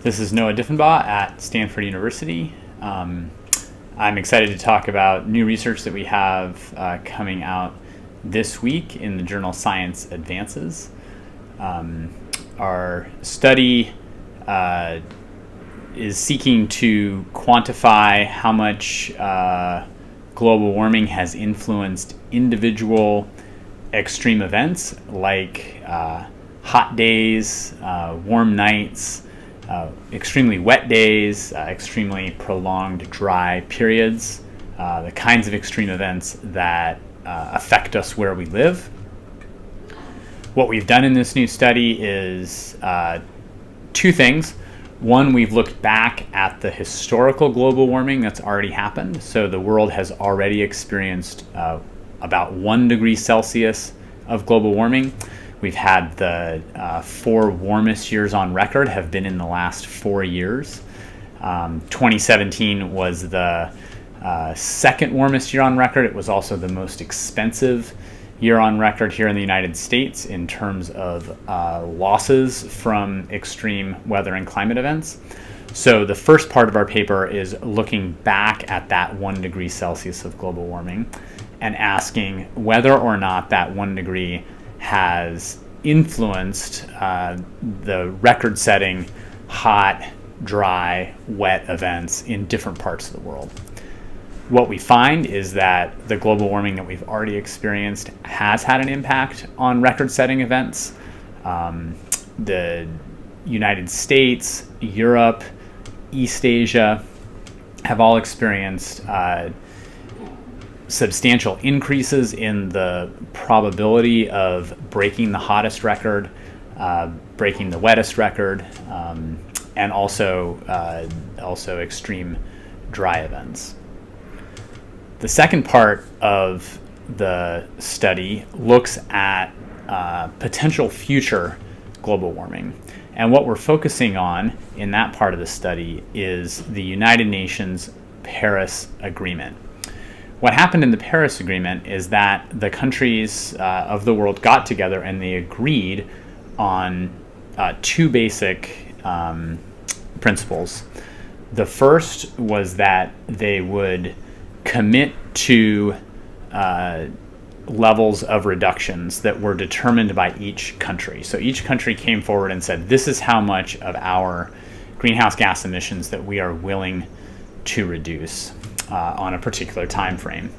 This is Noah Diffenbaugh at Stanford University. I'm excited to talk about new research that we have coming out this week in the journal Science Advances. Our study is seeking to quantify how much global warming has influenced individual extreme events like hot days, warm nights, extremely wet days, extremely prolonged dry periods, the kinds of extreme events that affect us where we live. What we've done in this new study is two things. One, we've looked back at the historical global warming that's already happened. So the world has already experienced about 1 degree Celsius of global warming. We've had the 4 warmest years on record have been in the last 4 years. 2017 was the second warmest year on record. It was also the most expensive year on record here in the United States in terms of losses from extreme weather and climate events. So the first part of our paper is looking back at that 1 degree Celsius of global warming and asking whether or not that 1 degree has influenced the record-setting hot, dry, wet events in different parts of the world. What we find is that the global warming that we've already experienced has had an impact on record-setting events. The United States, Europe, East Asia have all experienced substantial increases in the probability of breaking the hottest record, breaking the wettest record, and also extreme dry events. The second part of the study looks at potential future global warming. And what we're focusing on in that part of the study is the United Nations Paris Agreement. What happened in the Paris Agreement is that the countries of the world got together and they agreed on two basic principles. The first was that they would commit to levels of reductions that were determined by each country. So each country came forward and said, this is how much of our greenhouse gas emissions that we are willing to reduce on a particular time frame.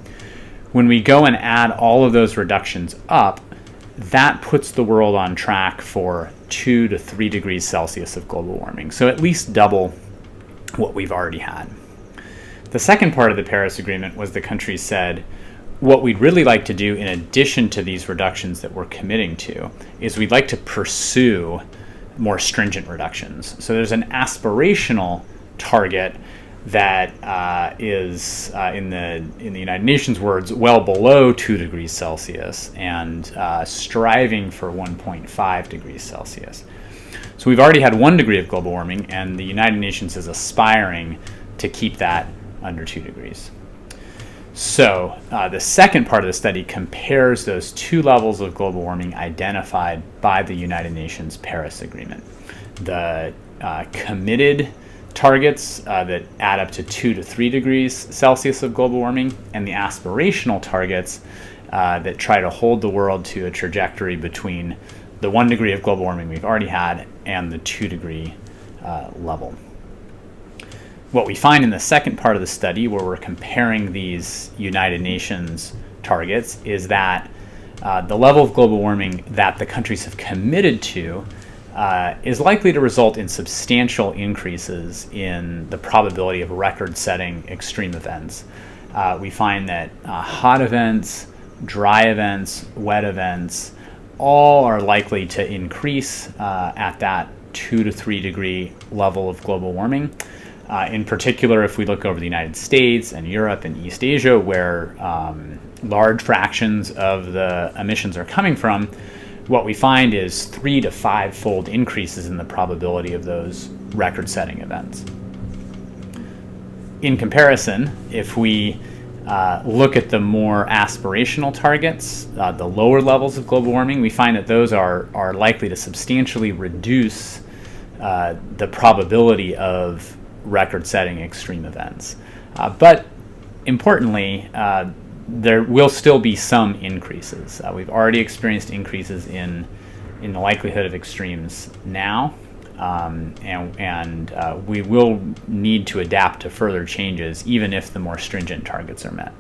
When we go and add all of those reductions up, that puts the world on track for 2 to 3 degrees Celsius of global warming. So at least double what we've already had. The second part of the Paris Agreement was the countries said, what we'd really like to do in addition to these reductions that we're committing to is we'd like to pursue more stringent reductions. So there's an aspirational target that is, in the United Nations words, well below 2 degrees Celsius and striving for 1.5 degrees Celsius. So we've already had 1 degree of global warming, and the United Nations is aspiring to keep that under 2 degrees. So the second part of the study compares those two levels of global warming identified by the United Nations Paris Agreement. The committed targets that add up to 2 to 3 degrees Celsius of global warming, and the aspirational targets that try to hold the world to a trajectory between the 1 degree of global warming we've already had and the 2 degree level. What we find in the second part of the study, where we're comparing these United Nations targets, is that the level of global warming that the countries have committed to is likely to result in substantial increases in the probability of record-setting extreme events. We find that hot events, dry events, wet events, all are likely to increase at that 2 to 3 degree level of global warming. In particular, if we look over the United States and Europe and East Asia, where large fractions of the emissions are coming from, what we find is 3 to 5-fold increases in the probability of those record-setting events. In comparison, if we look at the more aspirational targets, the lower levels of global warming, we find that those are likely to substantially reduce the probability of record-setting extreme events. But importantly, there will still be some increases. We've already experienced increases in the likelihood of extremes now, and we will need to adapt to further changes even if the more stringent targets are met.